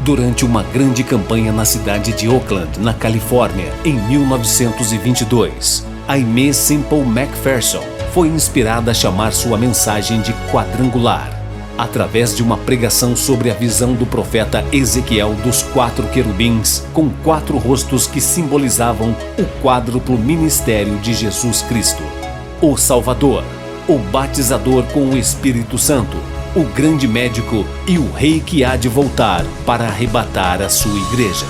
Durante uma grande campanha na cidade de Oakland, na Califórnia, em 1922, Aimee Semple McPherson foi inspirada a chamar sua mensagem de quadrangular, através de uma pregação sobre a visão do profeta Ezequiel dos 4 querubins com 4 rostos que simbolizavam o quádruplo ministério de Jesus Cristo: o Salvador, o Batizador com o Espírito Santo, o grande médico e o rei que há de voltar para arrebatar a sua igreja.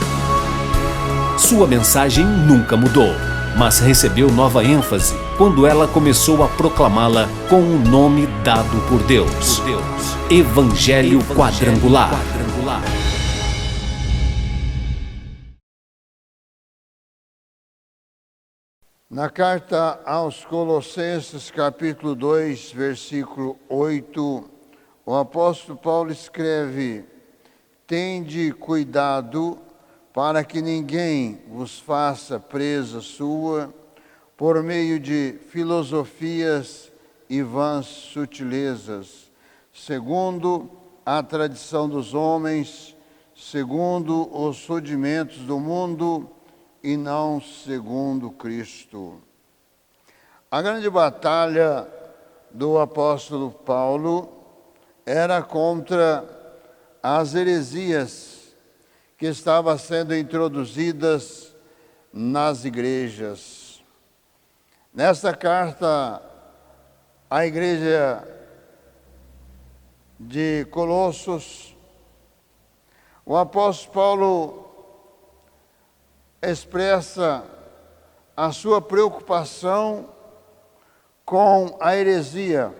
Sua mensagem nunca mudou, mas recebeu nova ênfase quando ela começou a proclamá-la com o nome dado por Deus: Evangelho Quadrangular. Na carta aos Colossenses, capítulo 2, versículo 8, o apóstolo Paulo escreve: tende cuidado para que ninguém vos faça presa sua por meio de filosofias e vãs sutilezas, segundo a tradição dos homens, segundo os rudimentos do mundo e não segundo Cristo. A grande batalha do apóstolo Paulo era contra as heresias que estavam sendo introduzidas nas igrejas. Nesta carta, à igreja de Colossos, o apóstolo Paulo expressa a sua preocupação com a heresia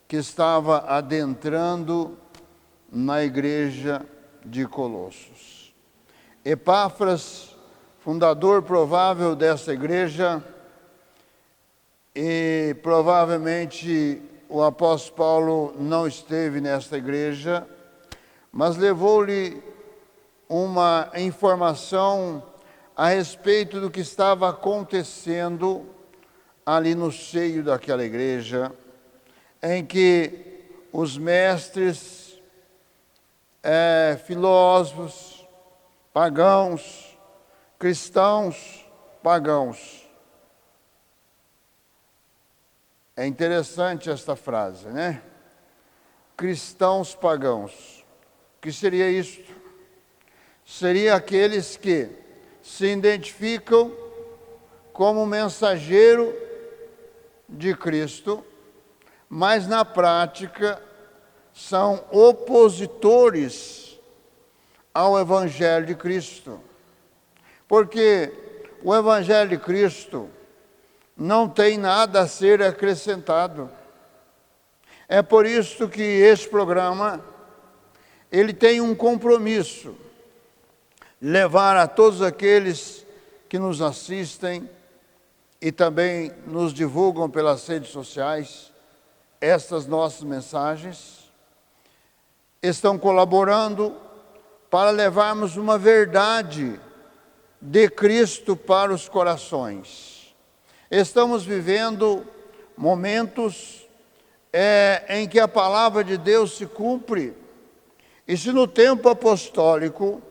que estava adentrando na igreja de Colossos. Epáfras, fundador provável dessa igreja, e provavelmente o apóstolo Paulo não esteve nesta igreja, mas levou-lhe uma informação a respeito do que estava acontecendo ali no seio daquela igreja, em que os mestres, filósofos, pagãos, cristãos pagãos. É interessante esta frase, né? Cristãos pagãos. O que seria isto? Seria aqueles que se identificam como mensageiro de Cristo, mas na prática são opositores ao Evangelho de Cristo. Porque o Evangelho de Cristo não tem nada a ser acrescentado. É por isso que este programa, ele tem um compromisso: levar a todos aqueles que nos assistem e também nos divulgam pelas redes sociais estas nossas mensagens, estão colaborando para levarmos uma verdade de Cristo para os corações. Estamos vivendo momentos em que a palavra de Deus se cumpre, e se no tempo apostólico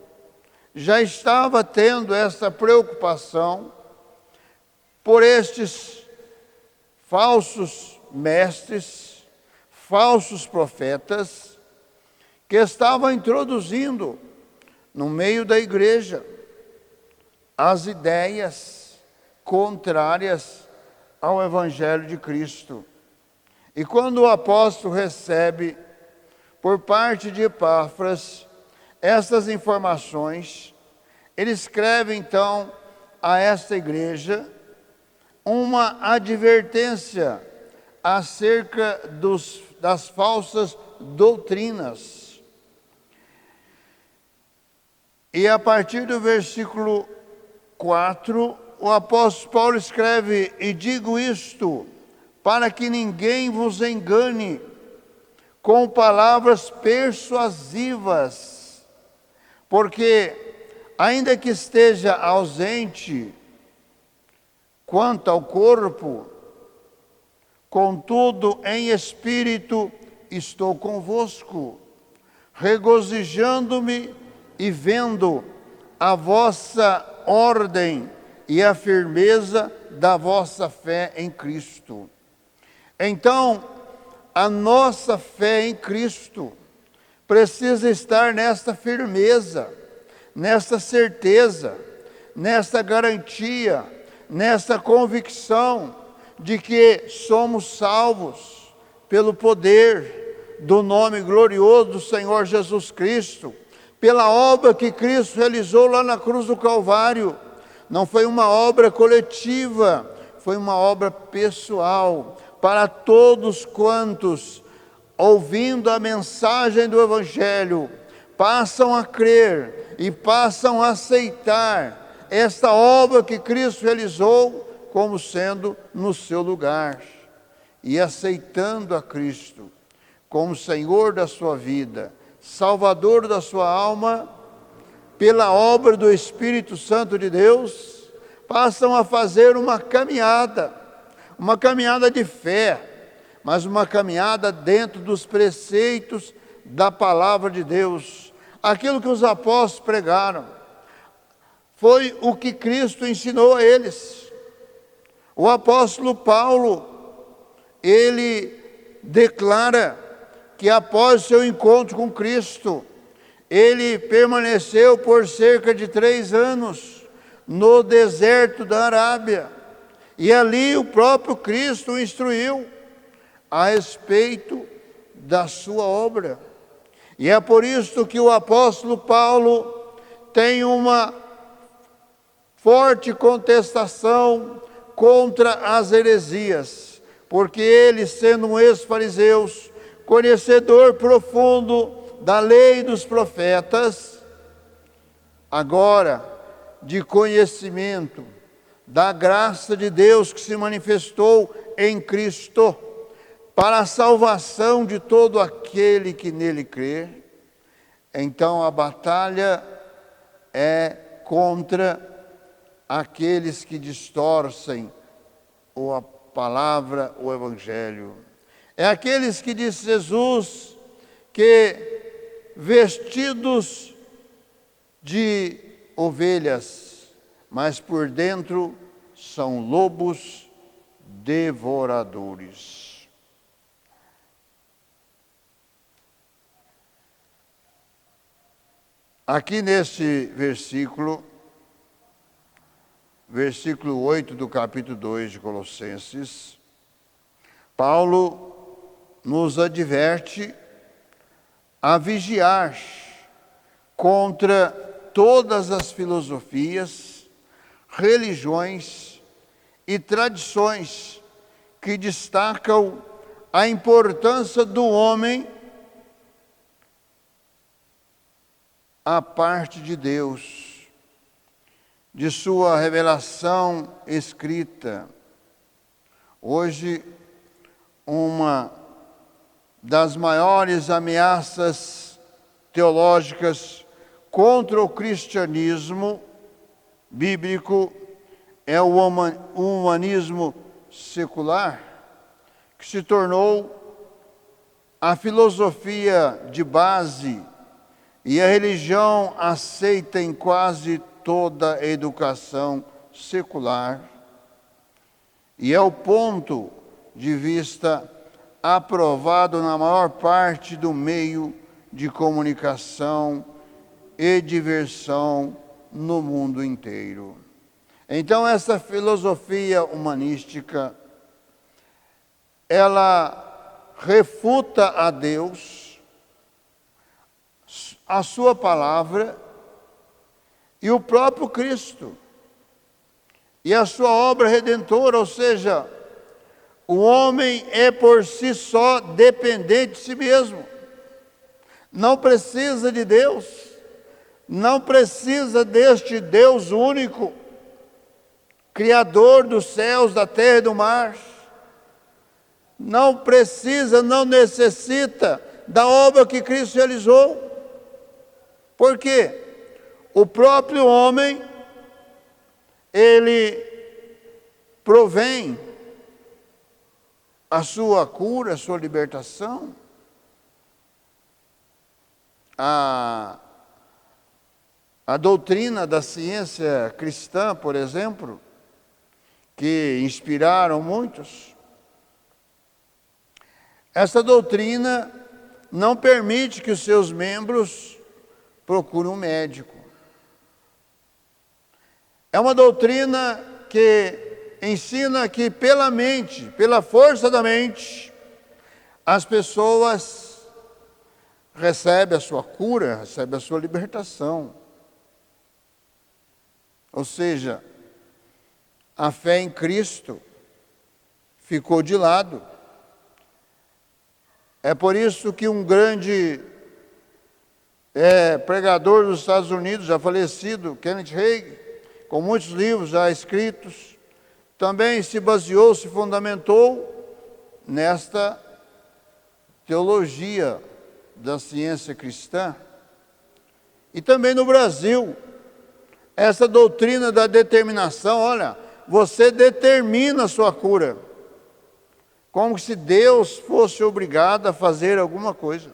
já estava tendo essa preocupação por estes falsos mestres, falsos profetas, que estavam introduzindo no meio da igreja as ideias contrárias ao Evangelho de Cristo. E quando o apóstolo recebe, por parte de Epáfras, essas informações, ele escreve então a esta igreja uma advertência acerca das falsas doutrinas. E a partir do versículo 4, o apóstolo Paulo escreve: e digo isto para que ninguém vos engane com palavras persuasivas, porque ainda que esteja ausente quanto ao corpo, contudo em espírito estou convosco, regozijando-me e vendo a vossa ordem e a firmeza da vossa fé em Cristo. Então, a nossa fé em Cristo precisa estar nesta firmeza, nesta certeza, nesta garantia, nesta convicção de que somos salvos pelo poder do nome glorioso do Senhor Jesus Cristo, pela obra que Cristo realizou lá na cruz do Calvário. Não foi uma obra coletiva, foi uma obra pessoal, para todos quantos, ouvindo a mensagem do Evangelho, passam a crer e passam a aceitar esta obra que Cristo realizou como sendo no seu lugar. E aceitando a Cristo como Senhor da sua vida, Salvador da sua alma, pela obra do Espírito Santo de Deus, passam a fazer uma caminhada de fé, mas uma caminhada dentro dos preceitos da palavra de Deus. Aquilo que os apóstolos pregaram foi o que Cristo ensinou a eles. O apóstolo Paulo, ele declara que após seu encontro com Cristo, ele permaneceu por cerca de 3 anos no deserto da Arábia. E ali o próprio Cristo o instruiu a respeito da sua obra. E é por isso que o apóstolo Paulo tem uma forte contestação contra as heresias, porque ele, sendo um ex-fariseu, conhecedor profundo da lei dos profetas, agora de conhecimento da graça de Deus que se manifestou em Cristo para a salvação de todo aquele que nele crê, então a batalha é contra aqueles que distorcem a palavra, o Evangelho. É aqueles que diz Jesus que vestidos de ovelhas, mas por dentro são lobos devoradores. Aqui neste versículo 8 do capítulo 2 de Colossenses, Paulo nos adverte a vigiar contra todas as filosofias, religiões e tradições que destacam a importância do homem à parte de Deus, de sua revelação escrita. Hoje, uma das maiores ameaças teológicas contra o cristianismo bíblico é o humanismo secular, que se tornou a filosofia de base e a religião aceita em quase toda a educação secular, e é o ponto de vista aprovado na maior parte do meio de comunicação e diversão no mundo inteiro. Então, essa filosofia humanística, ela refuta a Deus, a sua palavra e o próprio Cristo e a sua obra redentora, ou seja, o homem é por si só dependente de si mesmo, não precisa de Deus, não precisa deste Deus único, Criador dos céus, da terra e do mar, não precisa, não necessita da obra que Cristo realizou. Por quê? O próprio homem, ele provém a sua cura, a sua libertação. A doutrina da ciência cristã, por exemplo, que inspiraram muitos, essa doutrina não permite que os seus membros procurem um médico. É uma doutrina que ensina que pela mente, pela força da mente, as pessoas recebem a sua cura, recebem a sua libertação. Ou seja, a fé em Cristo ficou de lado. É por isso que um grande pregador dos Estados Unidos, já falecido, Kenneth Hagin, com muitos livros já escritos, também se baseou, se fundamentou nesta teologia da ciência cristã. E também no Brasil, essa doutrina da determinação, olha, você determina a sua cura, como se Deus fosse obrigado a fazer alguma coisa.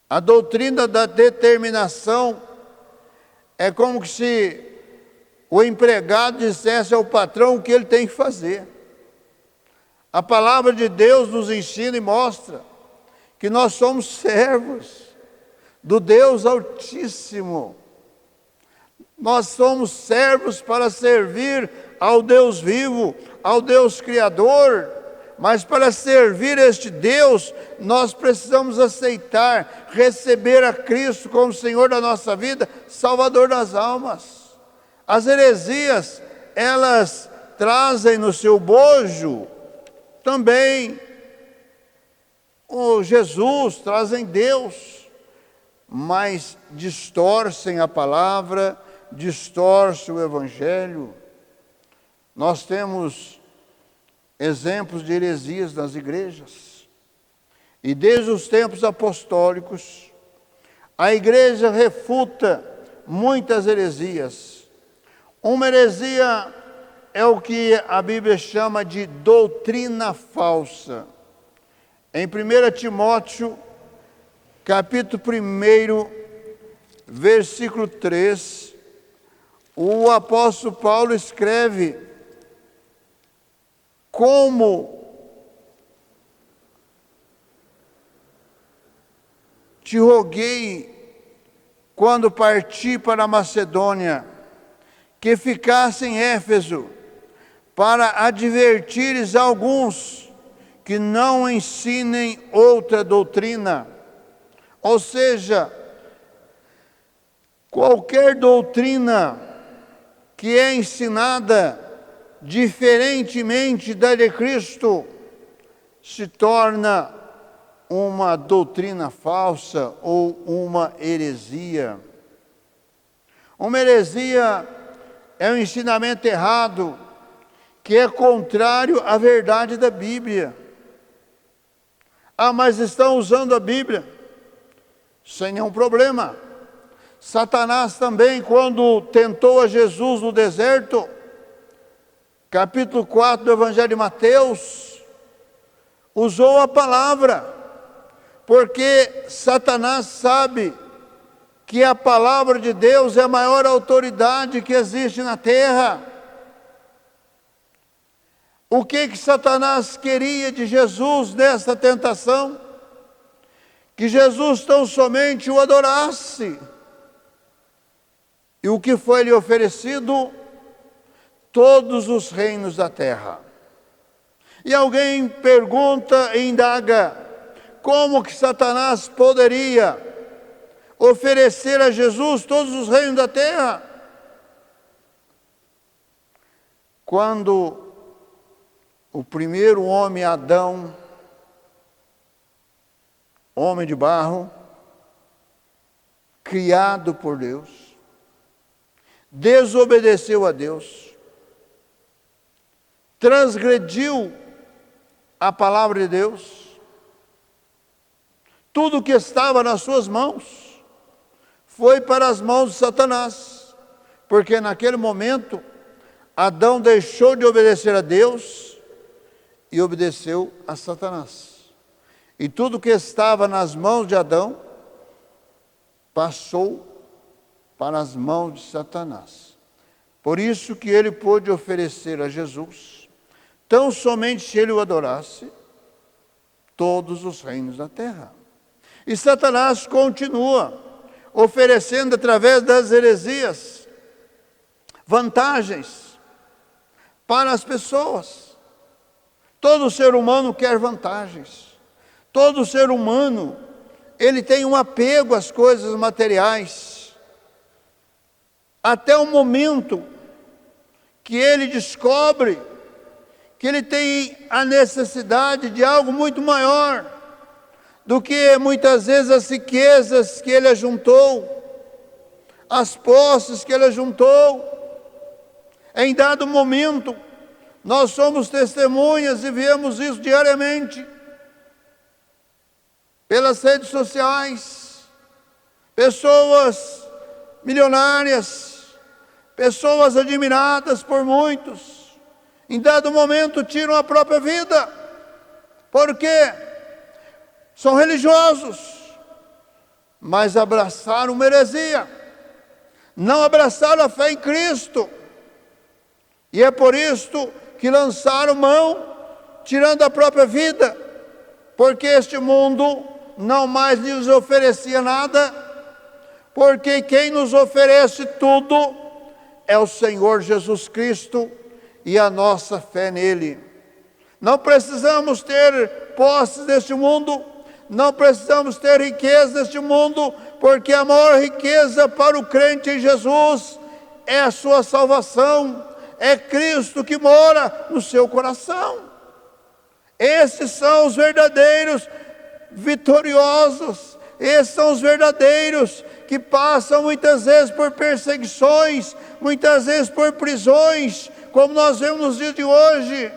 A doutrina da determinação é como se o empregado dissesse ao patrão o que ele tem que fazer. A palavra de Deus nos ensina e mostra que nós somos servos do Deus Altíssimo. Nós somos servos para servir ao Deus vivo, ao Deus Criador, mas para servir este Deus, nós precisamos aceitar, receber a Cristo como Senhor da nossa vida, Salvador das almas. As heresias, elas trazem no seu bojo também o Jesus, trazem Deus, mas distorcem a palavra, distorcem o Evangelho. Nós temos exemplos de heresias nas igrejas. E desde os tempos apostólicos, a igreja refuta muitas heresias. Uma heresia é o que a Bíblia chama de doutrina falsa. Em 1 Timóteo, capítulo 1, versículo 3, o apóstolo Paulo escreve como te roguei, quando parti para a Macedônia, que ficasse em Éfeso, para advertires alguns que não ensinem outra doutrina. Ou seja, qualquer doutrina que é ensinada diferentemente da de Cristo se torna uma doutrina falsa ou uma heresia. Uma heresia é um ensinamento errado que é contrário à verdade da Bíblia. Ah, mas estão usando a Bíblia sem nenhum problema. Satanás também, quando tentou a Jesus no deserto, capítulo 4 do Evangelho de Mateus, usou a palavra, porque Satanás sabe que a palavra de Deus é a maior autoridade que existe na terra. O que Satanás queria de Jesus nessa tentação? Que Jesus tão somente o adorasse. E o que foi lhe oferecido? Todos os reinos da terra. E alguém pergunta e indaga, como que Satanás poderia oferecer a Jesus todos os reinos da terra? Quando o primeiro homem, Adão, homem de barro, criado por Deus, desobedeceu a Deus, transgrediu a palavra de Deus, tudo que estava nas suas mãos foi para as mãos de Satanás, porque naquele momento Adão deixou de obedecer a Deus e obedeceu a Satanás. E tudo que estava nas mãos de Adão passou para as mãos de Satanás. Por isso que ele pôde oferecer a Jesus, tão somente se ele o adorasse, todos os reinos da terra. E Satanás continua oferecendo através das heresias vantagens para as pessoas. Todo ser humano quer vantagens. Todo ser humano, ele tem um apego às coisas materiais. Até o momento que ele descobre que ele tem a necessidade de algo muito maior do que muitas vezes as riquezas que ele ajuntou, as posses que ele ajuntou. Em dado momento, nós somos testemunhas e vemos isso diariamente, pelas redes sociais, pessoas milionárias, pessoas admiradas por muitos, em dado momento tiram a própria vida. Por quê? São religiosos, mas abraçaram uma heresia, não abraçaram a fé em Cristo, e é por isso que lançaram mão, tirando a própria vida, porque este mundo não mais lhes oferecia nada, porque quem nos oferece tudo é o Senhor Jesus Cristo e a nossa fé nele. Não precisamos ter posses deste mundo, não precisamos ter riqueza deste mundo, porque a maior riqueza para o crente em Jesus é a sua salvação, é Cristo que mora no seu coração. Esses são os verdadeiros vitoriosos, esses são os verdadeiros que passam muitas vezes por perseguições, muitas vezes por prisões, como nós vemos nos dias de hoje.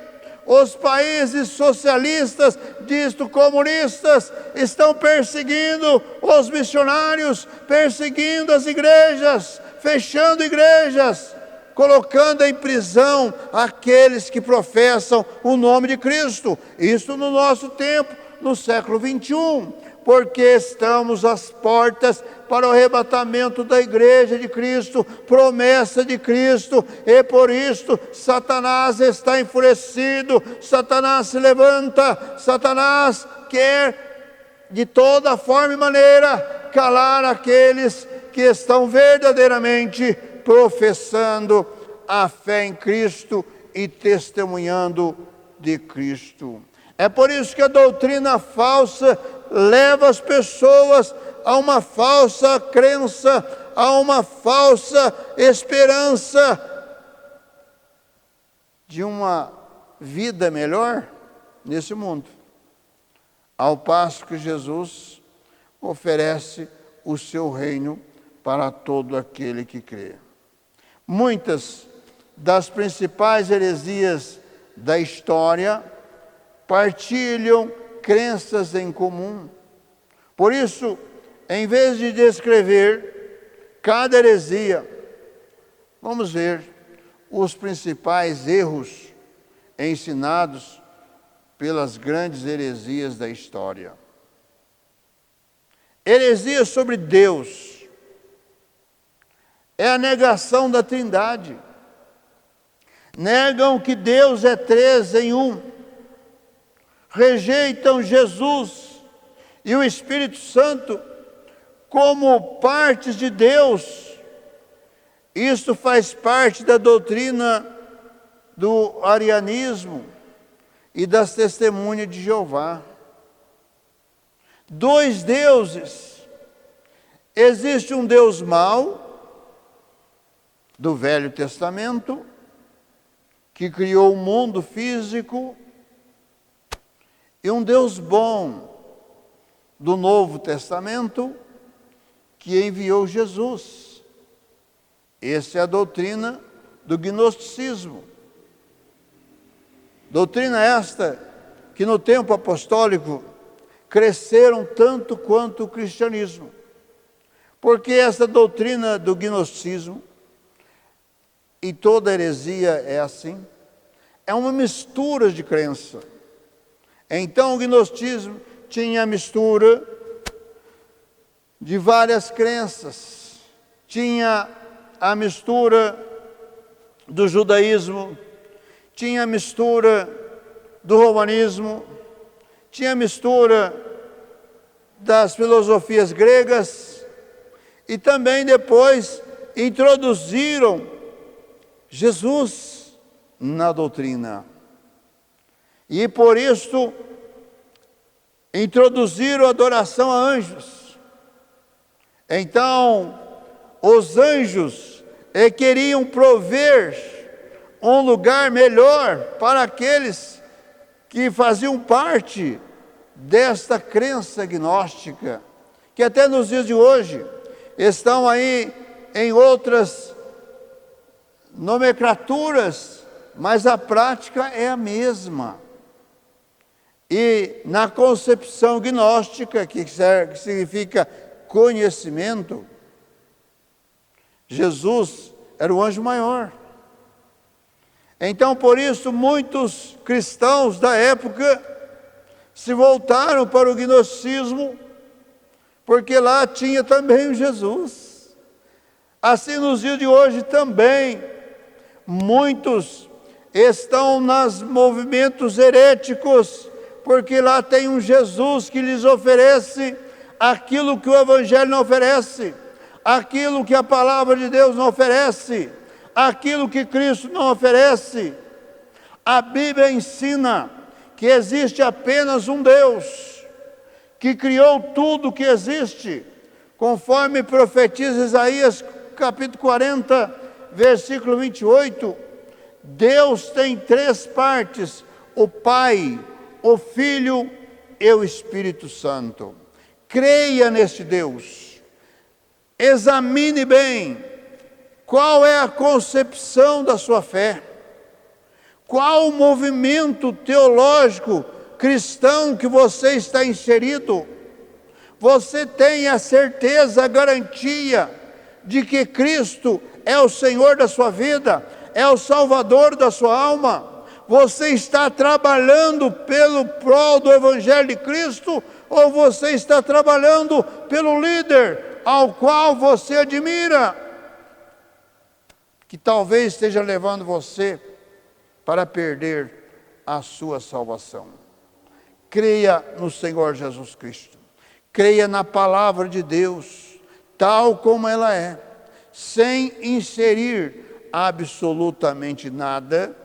Os países socialistas, disto comunistas, estão perseguindo os missionários, perseguindo as igrejas, fechando igrejas, colocando em prisão aqueles que professam o nome de Cristo. Isso no nosso tempo, no século 21, porque estamos às portas para o arrebatamento da igreja de Cristo, promessa de Cristo, e por isso Satanás está enfurecido, Satanás se levanta, Satanás quer de toda forma e maneira calar aqueles que estão verdadeiramente professando a fé em Cristo e testemunhando de Cristo. É por isso que a doutrina falsa leva as pessoas a uma falsa crença, a uma falsa esperança de uma vida melhor nesse mundo, ao passo que Jesus oferece o seu reino para todo aquele que crê. Muitas das principais heresias da história partilham crenças em comum. Por isso, em vez de descrever cada heresia, vamos ver os principais erros ensinados pelas grandes heresias da história. Heresia sobre Deus é a negação da Trindade. Negam que Deus é três em um. Rejeitam Jesus e o Espírito Santo como partes de Deus. Isto faz parte da doutrina do arianismo e das testemunhas de Jeová. Dois deuses. Existe um Deus mau, do Velho Testamento, que criou o mundo físico, e um Deus bom, do Novo Testamento, que enviou Jesus. Essa é a doutrina do gnosticismo. Doutrina esta que no tempo apostólico cresceram tanto quanto o cristianismo. Porque essa doutrina do gnosticismo, e toda heresia é assim, é uma mistura de crença. Então o gnosticismo tinha a mistura de várias crenças, tinha a mistura do judaísmo, tinha a mistura do romanismo, tinha a mistura das filosofias gregas e também depois introduziram Jesus na doutrina. E por isso introduziram a adoração a anjos. Então, os anjos queriam prover um lugar melhor para aqueles que faziam parte desta crença gnóstica, que até nos dias de hoje estão aí em outras nomenclaturas, mas a prática é a mesma. E na concepção gnóstica, que significa conhecimento, Jesus era o anjo maior. Então, por isso, muitos cristãos da época se voltaram para o gnosticismo, porque lá tinha também o Jesus. Assim, nos dias de hoje também, muitos estão nos movimentos heréticos, porque lá tem um Jesus que lhes oferece aquilo que o Evangelho não oferece, aquilo que a Palavra de Deus não oferece, aquilo que Cristo não oferece. A Bíblia ensina que existe apenas um Deus, que criou tudo que existe, conforme profetiza Isaías capítulo 40, versículo 28, Deus tem três partes: o Pai, o Filho e o Espírito Santo. Creia neste Deus, examine bem qual é a concepção da sua fé, qual o movimento teológico cristão que você está inserido. Você tem a certeza, a garantia de que Cristo é o Senhor da sua vida, é o Salvador da sua alma? Você está trabalhando pelo prol do Evangelho de Cristo, ou você está trabalhando pelo líder ao qual você admira, que talvez esteja levando você para perder a sua salvação? Creia no Senhor Jesus Cristo, creia na palavra de Deus, tal como ela é, sem inserir absolutamente nada,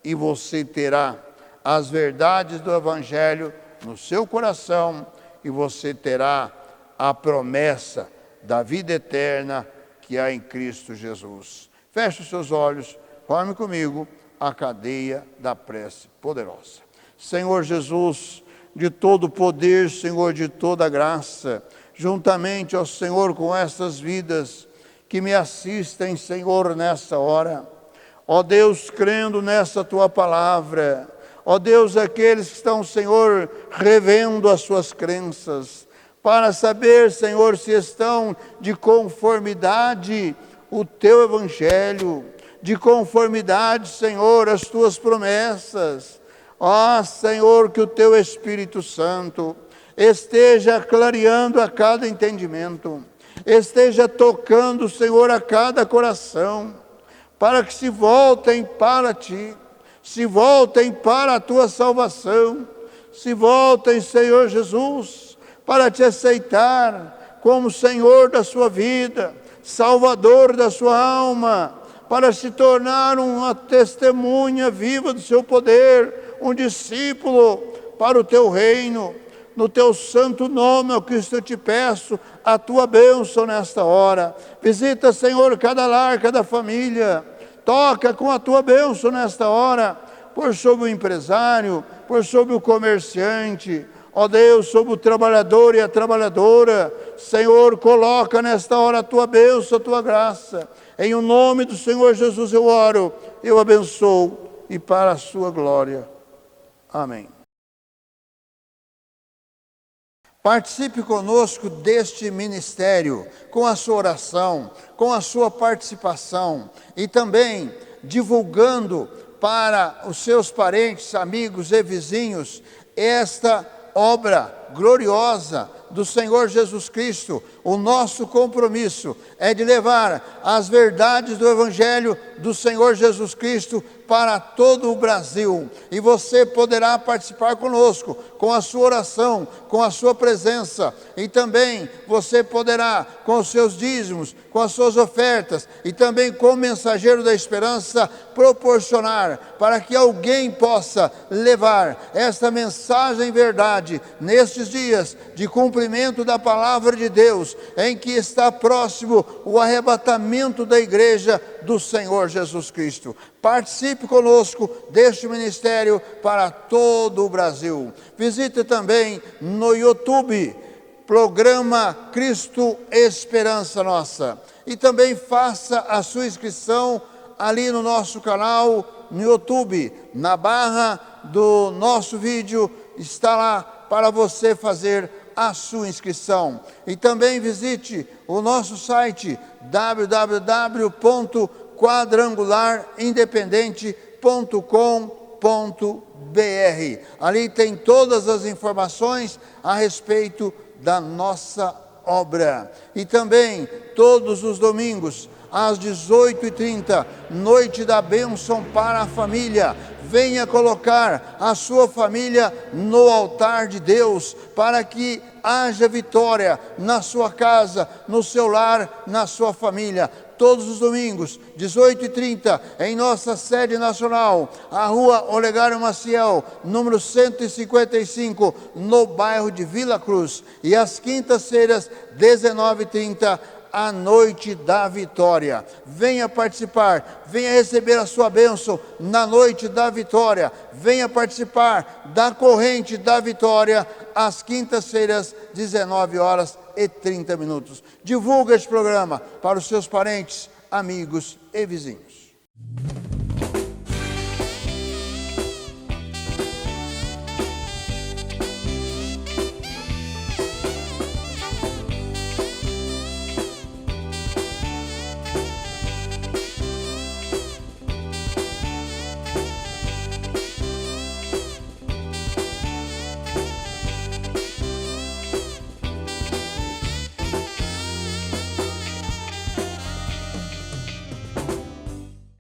e você terá as verdades do Evangelho no seu coração, e você terá a promessa da vida eterna que há em Cristo Jesus. Feche os seus olhos, forme comigo a cadeia da prece poderosa. Senhor Jesus, de todo poder, Senhor, de toda graça, juntamente ao Senhor com estas vidas que me assistem, Senhor, nessa hora, ó Deus, crendo nessa Tua palavra, ó Deus, aqueles que estão, Senhor, revendo as suas crenças, para saber, Senhor, se estão de conformidade o Teu Evangelho, de conformidade, Senhor, as Tuas promessas. Ó Senhor, que o Teu Espírito Santo esteja clareando a cada entendimento, esteja tocando, Senhor, a cada coração, para que se voltem para Ti, se voltem para a Tua salvação, se voltem, Senhor Jesus, para Te aceitar como Senhor da sua vida, Salvador da sua alma, para se tornar uma testemunha viva do Seu poder, um discípulo para o Teu reino. No Teu santo nome, ó Cristo, eu te peço a Tua bênção nesta hora. Visita, Senhor, cada lar, cada família. Toca com a Tua bênção nesta hora, por sobre o empresário, por sobre o comerciante, ó Deus, sobre o trabalhador e a trabalhadora. Senhor, coloca nesta hora a Tua bênção, a Tua graça. Em o nome do Senhor Jesus eu oro, eu abençoo, e para a Sua glória. Amém. Participe conosco deste ministério, com a sua oração, com a sua participação, e também divulgando para os seus parentes, amigos e vizinhos esta obra gloriosa do Senhor Jesus Cristo, o nosso compromisso é de levar as verdades do Evangelho do Senhor Jesus Cristo para todo o Brasil. E você poderá participar conosco, com a sua oração, com a sua presença. E também você poderá, com os seus dízimos, com as suas ofertas, e também com o mensageiro da esperança, proporcionar para que alguém possa levar esta mensagem verdade nestes dias de cumprimento da palavra de Deus, em que está próximo o arrebatamento da igreja do Senhor Jesus Cristo. Participe conosco deste ministério para todo o Brasil. Visite também no YouTube, programa Cristo Esperança Nossa. E também faça a sua inscrição ali no nosso canal no YouTube. Na barra do nosso vídeo está lá para você fazer a sua inscrição. E também visite o nosso site www.quadrangularirindependente.com.br. Ali tem todas as informações a respeito da nossa obra. E também todos os domingos às 18h30, noite da bênção para a família. Venha colocar a sua família no altar de Deus, para que haja vitória na sua casa, no seu lar, na sua família. Todos os domingos, 18h30, em nossa sede nacional, a rua Olegário Maciel, número 155, no bairro de Vila Cruz. E às quintas-feiras, 19h30, a noite da vitória. Venha participar, venha receber a sua bênção na noite da vitória. Venha participar da corrente da vitória às quintas-feiras, 19h30. Divulga este programa para os seus parentes, amigos e vizinhos.